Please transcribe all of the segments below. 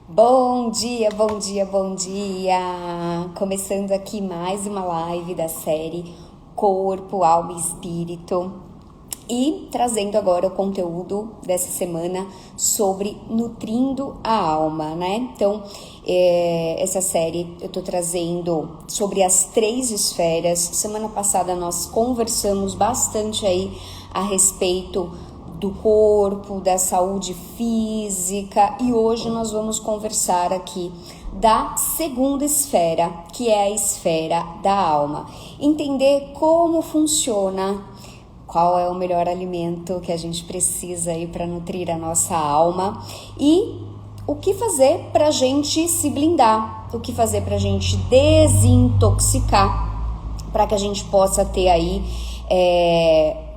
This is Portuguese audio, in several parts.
Bom dia, bom dia, bom dia! Começando aqui mais uma live da série Corpo, Alma e Espírito e trazendo agora o conteúdo dessa semana sobre nutrindo a alma, né? Então, essa série eu tô trazendo sobre as 3 esferas. Semana passada nós conversamos bastante aí a respeito do corpo, da saúde física, e hoje nós vamos conversar aqui da segunda esfera, que é a esfera da alma. Entender como funciona, qual é o melhor alimento que a gente precisa aí para nutrir a nossa alma e o que fazer para a gente se blindar, o que fazer para a gente desintoxicar, para que a gente possa ter aí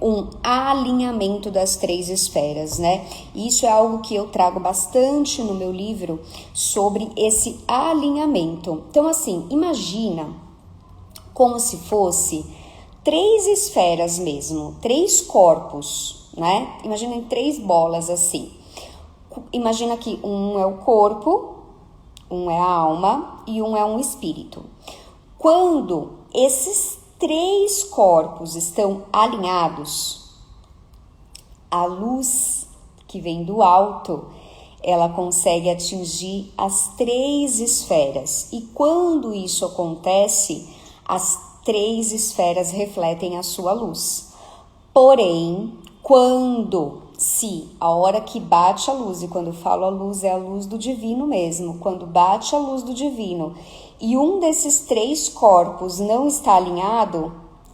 um alinhamento das 3 esferas, né? Isso é algo que eu trago bastante no meu livro sobre esse alinhamento. Então, assim, imagina como se fosse 3 esferas mesmo, 3 corpos, né? Imagina em 3 bolas assim. Imagina que um é o corpo, um é a alma e um é um espírito. Quando esses 3 corpos estão alinhados, a luz que vem do alto, ela consegue atingir as 3 esferas. E quando isso acontece, as 3 esferas refletem a sua luz. Porém, se a hora que bate a luz, e quando eu falo a luz é a luz do divino mesmo, quando bate a luz do divino e um desses 3 corpos não está alinhado,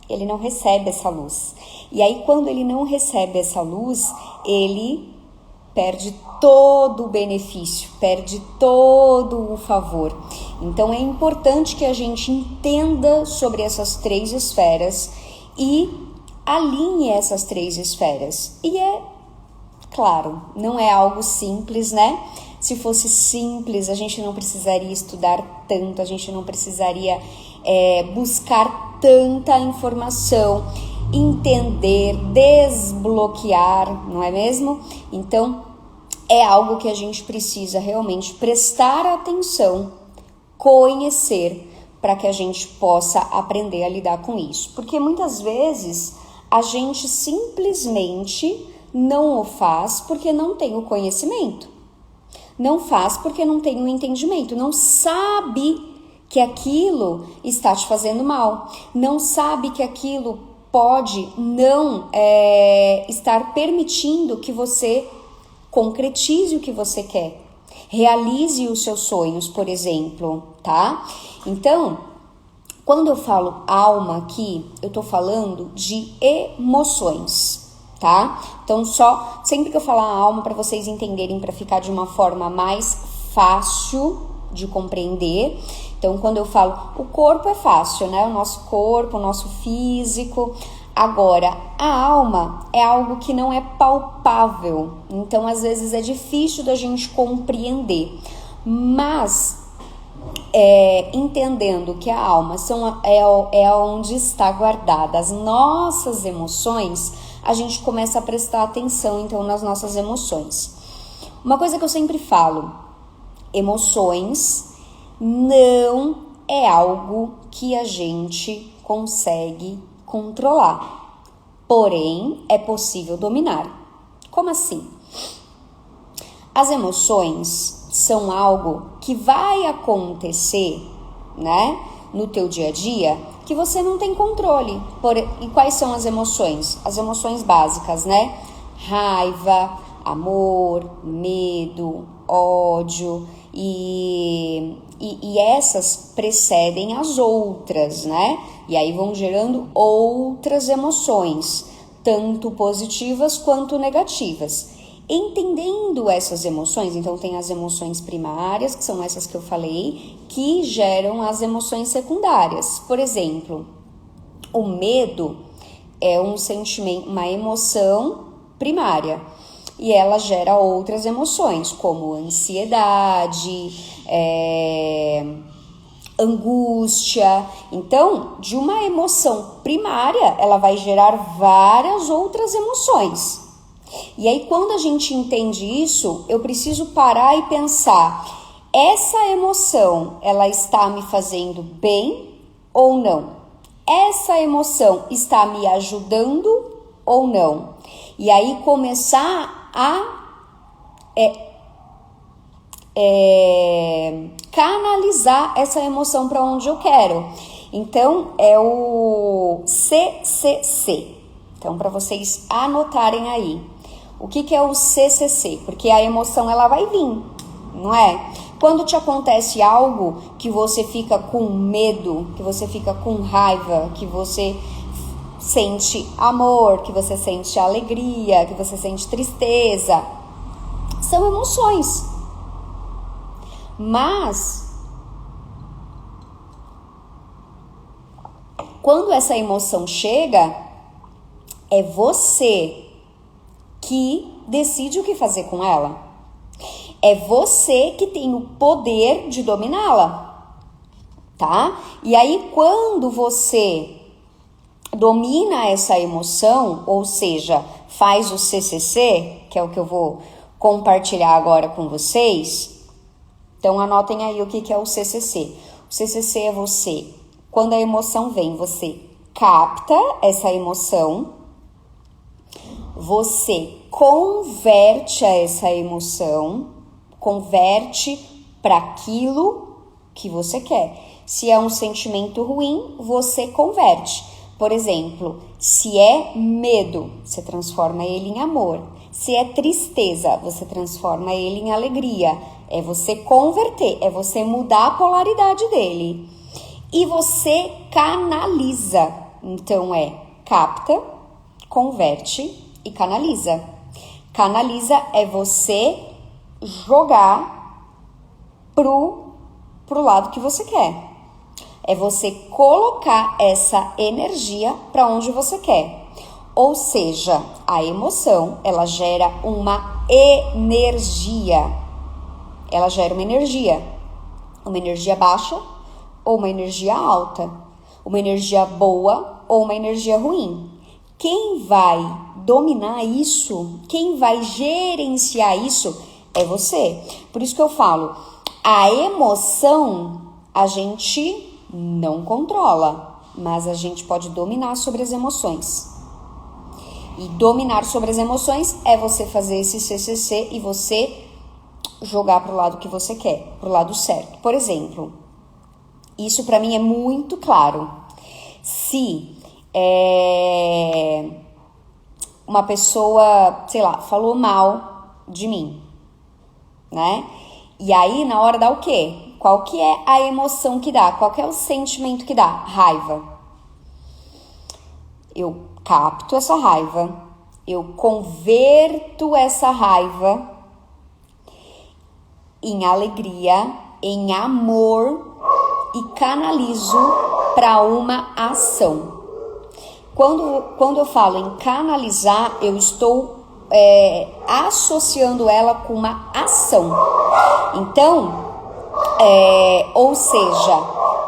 ele não recebe essa luz. E aí, quando ele não recebe essa luz, ele perde todo o benefício, perde todo o favor. Então, é importante que a gente entenda sobre essas 3 esferas e alinhe essas 3 esferas. E claro, não é algo simples, né? Se fosse simples, a gente não precisaria estudar tanto, a gente não precisaria buscar tanta informação, entender, desbloquear, não é mesmo? Então, é algo que a gente precisa realmente prestar atenção, conhecer, para que a gente possa aprender a lidar com isso. Porque muitas vezes a gente simplesmente não o faz porque não tem o conhecimento. Não faz porque não tem o entendimento, não sabe que aquilo está te fazendo mal, não sabe que aquilo pode não estar permitindo que você concretize o que você quer, realize os seus sonhos, por exemplo, tá? Então, quando eu falo alma aqui, eu tô falando de emoções, tá? Então, sempre que eu falar alma, para vocês entenderem, para ficar de uma forma mais fácil de compreender. Então, quando eu falo, o corpo é fácil, né? O nosso corpo, o nosso físico. Agora, a alma é algo que não é palpável. Então, às vezes é difícil da gente compreender. Mas, entendendo que a alma é onde está guardada as nossas emoções, a gente começa a prestar atenção, então, nas nossas emoções. Uma coisa que eu sempre falo, emoções não é algo que a gente consegue controlar, porém, é possível dominar. Como assim? As emoções são algo que vai acontecer, né, no teu dia a dia, que você não tem controle. E quais são as emoções? As emoções básicas, né? Raiva, amor, medo, ódio, e essas precedem as outras, né? E aí vão gerando outras emoções, tanto positivas quanto negativas. Entendendo essas emoções, então tem as emoções primárias, que são essas que eu falei, que geram as emoções secundárias. Por exemplo, o medo é um sentimento, uma emoção primária, e ela gera outras emoções, como ansiedade, angústia. Então, de uma emoção primária, ela vai gerar várias outras emoções. E aí, quando a gente entende isso, eu preciso parar e pensar, essa emoção, ela está me fazendo bem ou não? Essa emoção está me ajudando ou não? E aí começar a canalizar essa emoção para onde eu quero. Então, é o CCC. Então, para vocês anotarem aí. O que é o CCC? Porque a emoção, ela vai vir, não é? Quando te acontece algo que você fica com medo, que você fica com raiva, que você sente amor, que você sente alegria, que você sente tristeza, são emoções. Mas quando essa emoção chega, é você que decide o que fazer com ela. É você que tem o poder de dominá-la, tá? E aí, quando você domina essa emoção, ou seja, faz o CCC, que é o que eu vou compartilhar agora com vocês, então anotem aí o que é o CCC. O CCC é você, quando a emoção vem, você capta essa emoção, você converte essa emoção, converte para aquilo que você quer. Se é um sentimento ruim, você converte. Por exemplo, se é medo, você transforma ele em amor. Se é tristeza, você transforma ele em alegria. É você converter, é você mudar a polaridade dele. E você canaliza. Então capta, converte e canaliza. Canaliza é você jogar pro lado que você quer. É você colocar essa energia para onde você quer. Ou seja, a emoção, ela gera uma energia. Ela gera uma energia baixa ou uma energia alta, uma energia boa ou uma energia ruim. Quem vai dominar isso, quem vai gerenciar isso é você. Por isso que eu falo, a emoção a gente não controla, mas a gente pode dominar sobre as emoções. E dominar sobre as emoções é você fazer esse CCC e você jogar para o lado que você quer, para o lado certo. Por exemplo, isso para mim é muito claro. Se uma pessoa, sei lá, falou mal de mim, né? E aí, na hora dá o quê? Qual que é a emoção que dá? Qual que é o sentimento que dá? Raiva. Eu capto essa raiva, eu converto essa raiva em alegria, em amor e canalizo para uma ação. Quando eu falo em canalizar, eu estou associando ela com uma ação. Então, ou seja,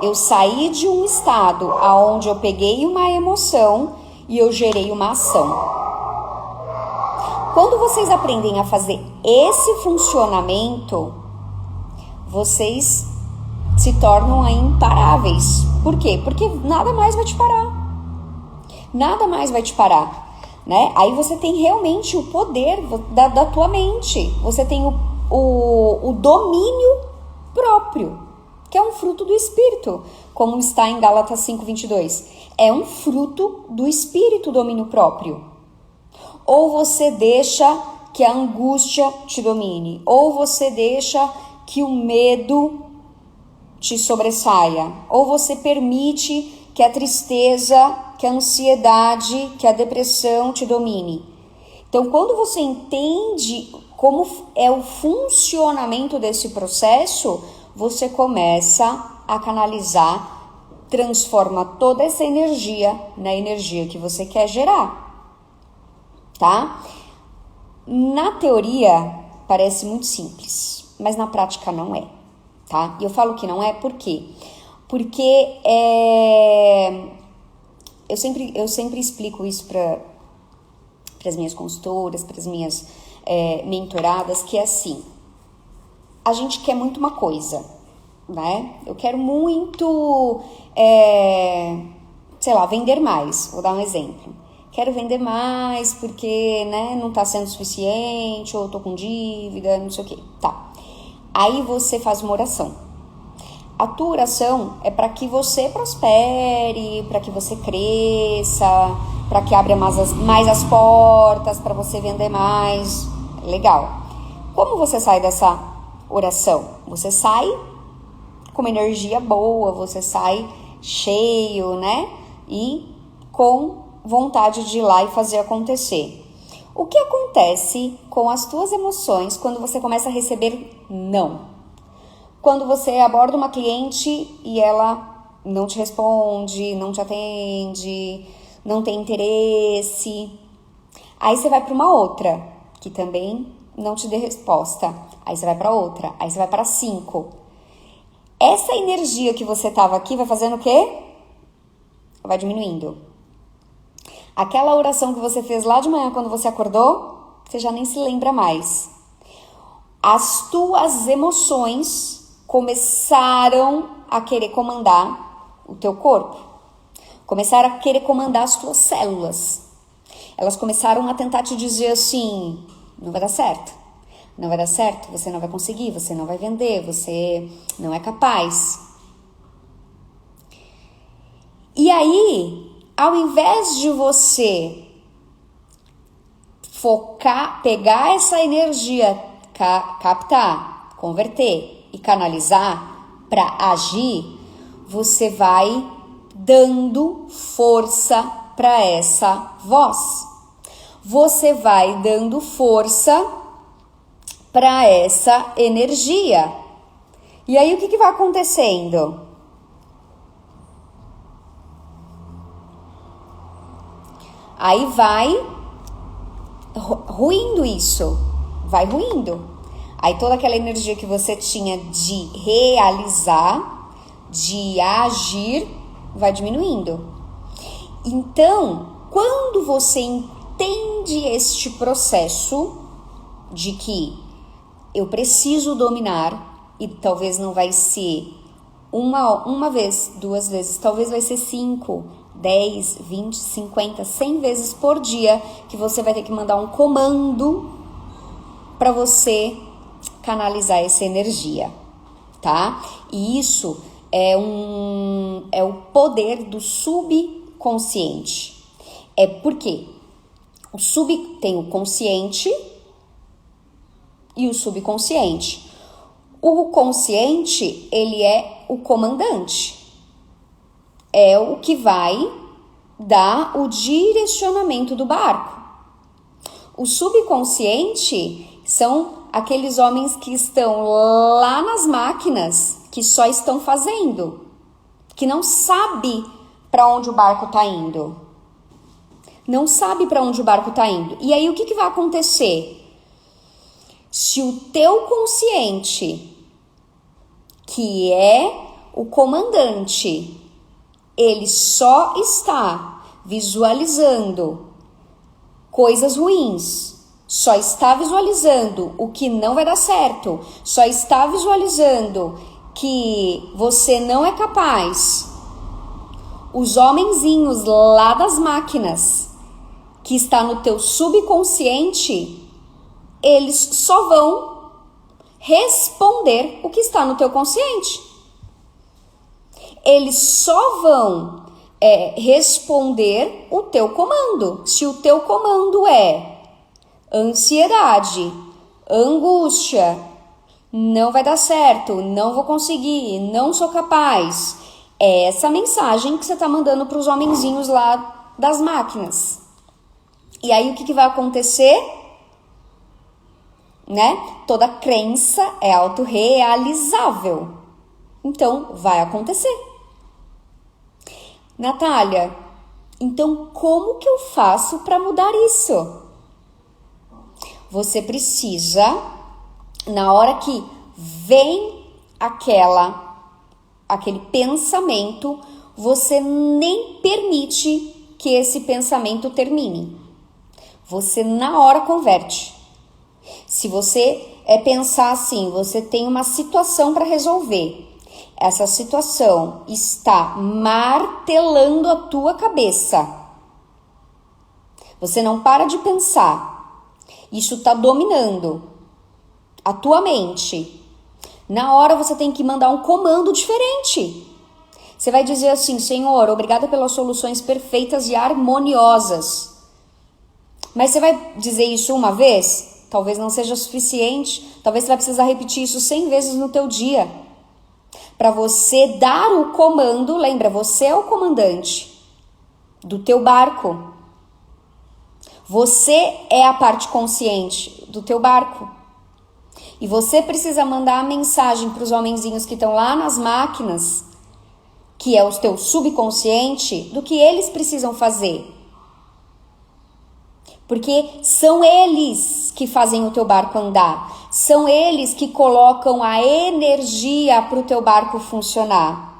eu saí de um estado onde eu peguei uma emoção e eu gerei uma ação. Quando vocês aprendem a fazer esse funcionamento, vocês se tornam imparáveis. Por quê? Porque nada mais vai te parar. Nada mais vai te parar, né? Aí você tem realmente o poder da tua mente. Você tem o domínio próprio, que é um fruto do Espírito, como está em Gálatas 5:22. É um fruto do Espírito, o domínio próprio. Ou você deixa que a angústia te domine, ou você deixa que o medo te sobressaia, ou você permite que a tristeza, que a ansiedade, que a depressão te domine. Então, quando você entende como é o funcionamento desse processo, você começa a canalizar, transforma toda essa energia na energia que você quer gerar, tá? Na teoria, parece muito simples, mas na prática não é, tá? E eu falo que não é por quê? Porque eu sempre explico isso para as minhas consultoras, para as minhas mentoradas, que é assim, a gente quer muito uma coisa, né? Eu quero muito, sei lá, vender mais. Vou dar um exemplo. Quero vender mais porque, né, não tá sendo suficiente, ou eu tô com dívida, não sei o quê. Tá. Aí você faz uma oração. A tua oração é para que você prospere, para que você cresça, para que abra mais as portas, para você vender mais. Legal. Como você sai dessa oração? Você sai com uma energia boa, você sai cheio, né? E com vontade de ir lá e fazer acontecer. O que acontece com as tuas emoções quando você começa a receber não? Quando você aborda uma cliente e ela não te responde, não te atende, não tem interesse. Aí você vai para uma outra, que também não te dê resposta. Aí você vai para outra, aí você vai para 5. Essa energia que você tava aqui vai fazendo o quê? Vai diminuindo. Aquela oração que você fez lá de manhã quando você acordou, você já nem se lembra mais. As tuas emoções começaram a querer comandar o teu corpo. Começaram a querer comandar as tuas células. Elas começaram a tentar te dizer assim, não vai dar certo. Não vai dar certo, você não vai conseguir, você não vai vender, você não é capaz. E aí, ao invés de você focar, pegar essa energia, captar, converter e canalizar para agir, você vai dando força para essa voz. Você vai dando força para essa energia. E aí o que vai acontecendo? Aí vai ruindo isso, vai ruindo. Aí toda aquela energia que você tinha de realizar, de agir, vai diminuindo. Então, quando você entende este processo de que eu preciso dominar, e talvez não vai ser uma vez, 2 vezes, talvez vai ser 5, 10, 20, 50, 100 vezes por dia que você vai ter que mandar um comando para você canalizar essa energia, tá? E isso é o poder do subconsciente. É porque tem o consciente e o subconsciente. O consciente, ele é o comandante. É o que vai dar o direcionamento do barco. O subconsciente são aqueles homens que estão lá nas máquinas, que só estão fazendo, que não sabe para onde o barco está indo. Não sabe para onde o barco está indo. E aí o que vai acontecer? Se o teu consciente, que é o comandante, ele só está visualizando coisas ruins, só está visualizando o que não vai dar certo, só está visualizando que você não é capaz. Os homenzinhos lá das máquinas, que está no teu subconsciente, eles só vão responder o que está no teu consciente. Eles só vão responder o teu comando. Se o teu comando é ansiedade, angústia, não vai dar certo, não vou conseguir, não sou capaz, é essa mensagem que você está mandando para os homenzinhos lá das máquinas. E aí o que vai acontecer? Né? Toda crença é autorrealizável. Então, vai acontecer. Natália, então como que eu faço para mudar isso? Você precisa, na hora que vem aquele pensamento, você nem permite que esse pensamento termine. Você na hora converte. Se você é pensar assim, você tem uma situação para resolver. Essa situação está martelando a tua cabeça. Você não para de pensar. Isso está dominando a tua mente. Na hora você tem que mandar um comando diferente. Você vai dizer assim, Senhor, obrigada pelas soluções perfeitas e harmoniosas. Mas você vai dizer isso uma vez? Talvez não seja suficiente. Talvez você vai precisar repetir isso 100 vezes no teu dia. Para você dar o comando, lembra, você é o comandante do teu barco. Você é a parte consciente do teu barco. E você precisa mandar a mensagem para os homenzinhos que estão lá nas máquinas, que é o teu subconsciente, do que eles precisam fazer. Porque são eles que fazem o teu barco andar. São eles que colocam a energia para o teu barco funcionar.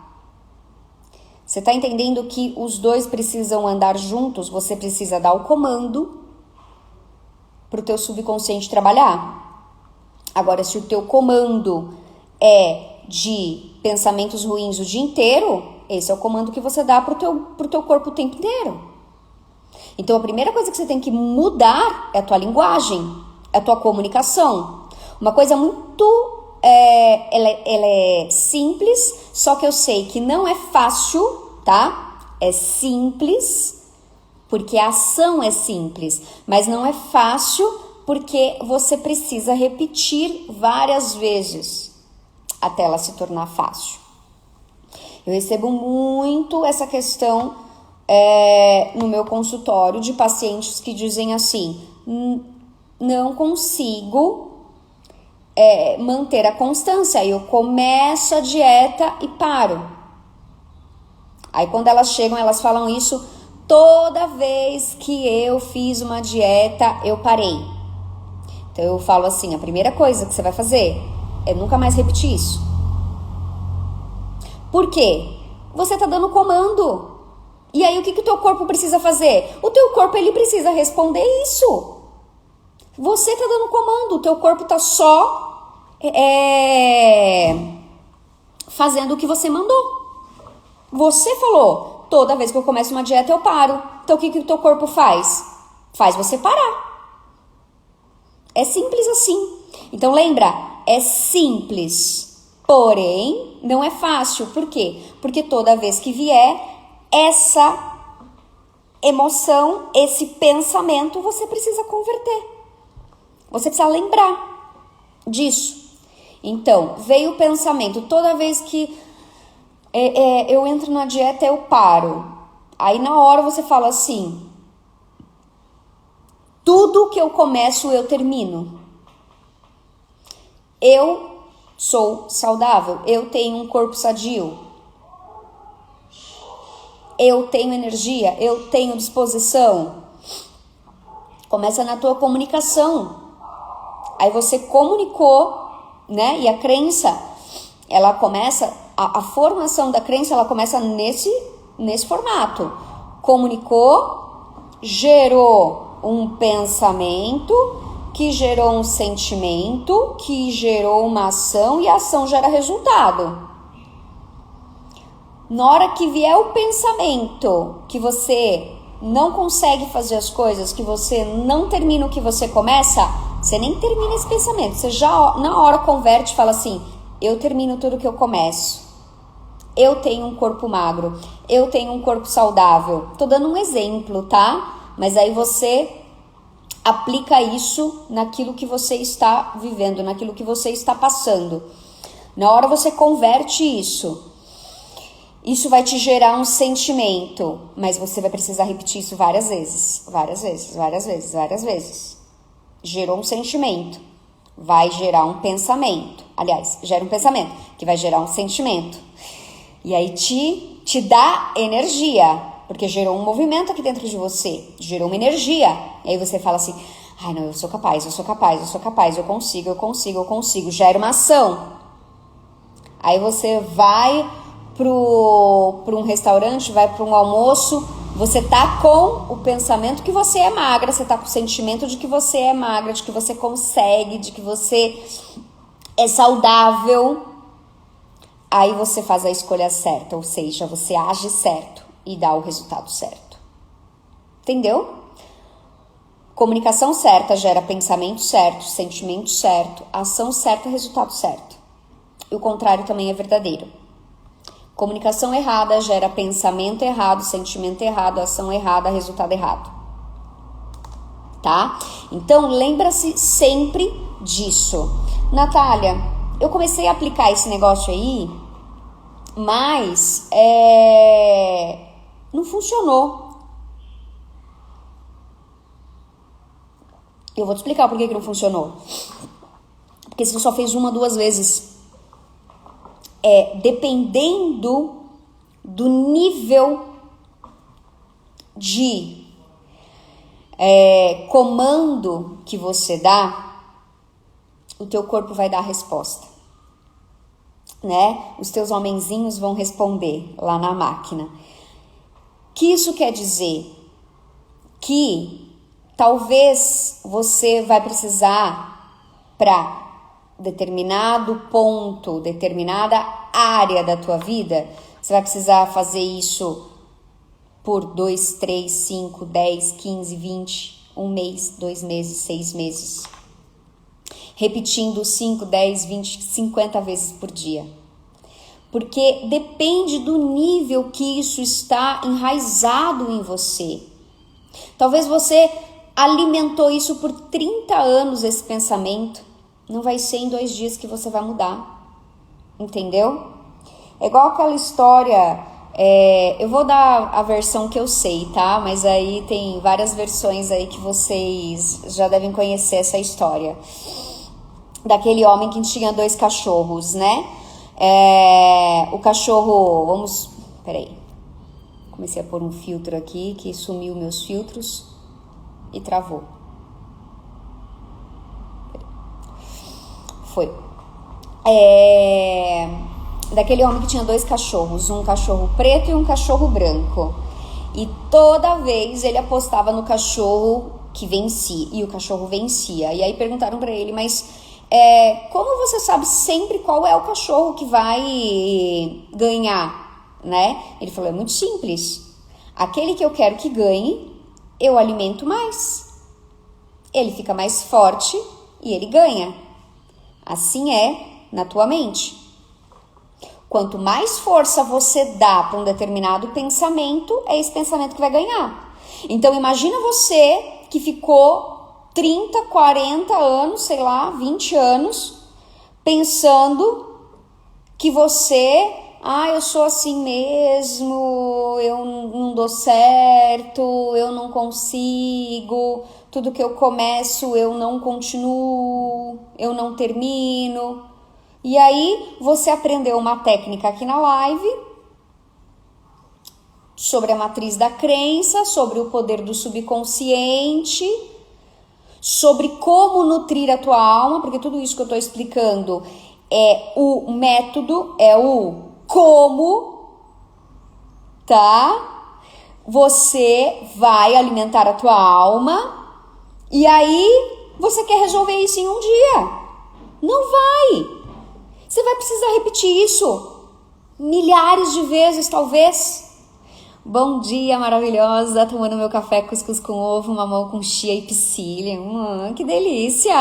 Você está entendendo que os dois precisam andar juntos? Você precisa dar o comando para o teu subconsciente trabalhar. Agora, se o teu comando é de pensamentos ruins o dia inteiro, esse é o comando que você dá pro teu corpo o tempo inteiro. Então, a primeira coisa que você tem que mudar é a tua linguagem, é a tua comunicação. Uma coisa muito... ela é simples, só que eu sei que não é fácil, tá? É simples, porque a ação é simples, mas não é fácil porque você precisa repetir várias vezes até ela se tornar fácil. Eu recebo muito essa questão no meu consultório de pacientes que dizem assim, não consigo manter a constância, eu começo a dieta e paro. Aí quando elas chegam, elas falam isso, toda vez que eu fiz uma dieta, eu parei. Então eu falo assim, a primeira coisa que você vai fazer é nunca mais repetir isso. Por quê? Você tá dando comando. E aí o que o teu corpo precisa fazer? O teu corpo, ele precisa responder isso. Você tá dando comando, o teu corpo tá só fazendo o que você mandou. Você falou, toda vez que eu começo uma dieta eu paro. Então o que o teu corpo faz? Faz você parar. É simples assim. Então lembra, é simples, porém não é fácil. Por quê? Porque toda vez que vier essa emoção, esse pensamento, você precisa converter. Você precisa lembrar disso. Então, veio o pensamento, toda vez que eu entro na dieta, eu paro. Aí na hora você fala assim, tudo que eu começo, eu termino. Eu sou saudável, eu tenho um corpo sadio. Eu tenho energia, eu tenho disposição. Começa na tua comunicação. Aí você comunicou, né? E a crença, ela começa, a formação da crença, ela começa nesse formato. Comunicou, gerou um pensamento, que gerou um sentimento, que gerou uma ação, e a ação gera resultado. Na hora que vier o pensamento que você não consegue fazer as coisas, que você não termina o que você começa, você nem termina esse pensamento. Você já na hora converte e fala assim, eu termino tudo que eu começo. Eu tenho um corpo magro, eu tenho um corpo saudável. Tô dando um exemplo, tá? Mas aí você aplica isso naquilo que você está vivendo, naquilo que você está passando. Na hora você converte isso. Isso vai te gerar um sentimento, mas você vai precisar repetir isso várias vezes. Várias vezes, várias vezes, várias vezes. Gerou um sentimento, vai gerar um pensamento. Aliás, gera um pensamento, que vai gerar um sentimento. E aí te dá energia. Porque gerou um movimento aqui dentro de você, gerou uma energia. E aí você fala assim, ai não, eu sou capaz, eu sou capaz, eu sou capaz, eu consigo, eu consigo, eu consigo. Gera uma ação. Aí você vai para um restaurante, vai para um almoço, Você tá com o pensamento que você é magra, você tá com o sentimento de que você é magra, de que você consegue, de que você é saudável. Aí você faz a escolha certa, ou seja, você age certo e dá o resultado certo. Entendeu? Comunicação certa gera pensamento certo, sentimento certo, ação certa, resultado certo. E o contrário também é verdadeiro. Comunicação errada gera pensamento errado, sentimento errado, ação errada, resultado errado. Tá? Então, lembra-se sempre disso. Natália, eu comecei a aplicar esse negócio aí, mas não funcionou. Eu vou te explicar por que não funcionou. Porque você só fez 1, 2 vezes. Dependendo do nível de comando que você dá, o teu corpo vai dar a resposta, né? Os teus homenzinhos vão responder lá na máquina. Que isso quer dizer? Que talvez você vai precisar para determinado ponto, determinada área da tua vida, você vai precisar fazer isso por 2, 3, 5, 10, 15, 20, 1 mês, 2 meses, 6 meses. Repetindo 5, 10, 20, 50 vezes por dia. Porque depende do nível que isso está enraizado em você. Talvez você alimentou isso por 30 anos, esse pensamento. Não vai ser em 2 dias que você vai mudar, entendeu? É igual aquela história, eu vou dar a versão que eu sei, tá? Mas aí tem várias versões aí que vocês já devem conhecer essa história. Daquele homem que tinha 2 cachorros, né? O cachorro, peraí. Comecei a pôr um filtro aqui que sumiu meus filtros e travou. Foi. Daquele homem que tinha 2 cachorros, um cachorro preto e um cachorro branco. E toda vez ele apostava no cachorro que vencia, e o cachorro vencia. E aí perguntaram pra ele, mas como você sabe sempre qual é o cachorro que vai ganhar, né? Ele falou, é muito simples. Aquele que eu quero que ganhe, eu alimento mais. Ele fica mais forte e ele ganha. Assim é na tua mente. Quanto mais força você dá para um determinado pensamento, é esse pensamento que vai ganhar. Então imagina você que ficou 30, 40 anos, sei lá, 20 anos, pensando que você, eu sou assim mesmo, eu não dou certo, eu não consigo, tudo que eu começo eu não continuo, eu não termino. E aí você aprendeu uma técnica aqui na live sobre a matriz da crença, sobre o poder do subconsciente, sobre como nutrir a tua alma, porque tudo isso que eu estou explicando é o método, é o como, tá? Você vai alimentar a tua alma e aí você quer resolver isso em um dia. Não vai. Você vai precisar repetir isso milhares de vezes, talvez. Bom dia, maravilhosa, tomando meu café cuscuz com ovo, mamão com chia e psyllium. Que delícia!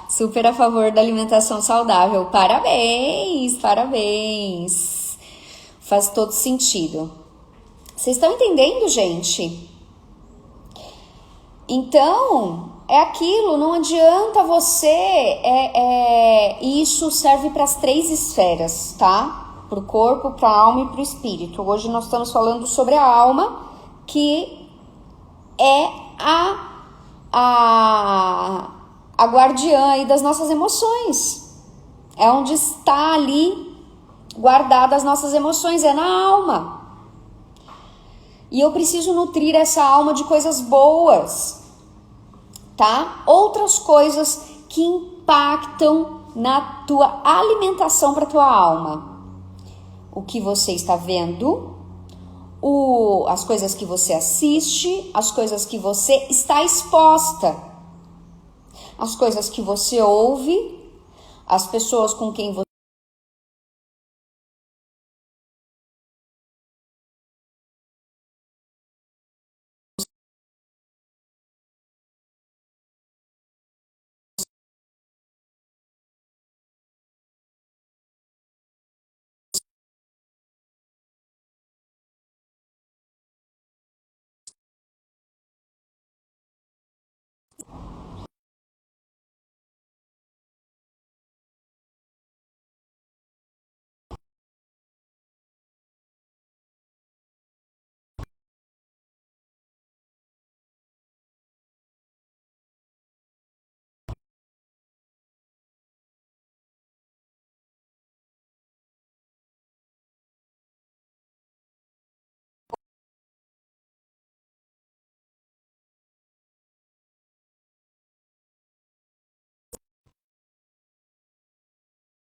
Super a favor da alimentação saudável. Parabéns, parabéns. Faz todo sentido. Vocês estão entendendo, gente? Então, é aquilo, não adianta você... Isso serve para as 3 esferas, tá? Para o corpo, para a alma e para o espírito. Hoje nós estamos falando sobre a alma, que é a guardiã aí das nossas emoções. É onde está ali guardadas as nossas emoções, é na alma. E eu preciso nutrir essa alma de coisas boas, tá? Outras coisas que impactam na tua alimentação para tua alma. O que você está vendo, as coisas que você assiste, as coisas que você está exposta, as coisas que você ouve, as pessoas com quem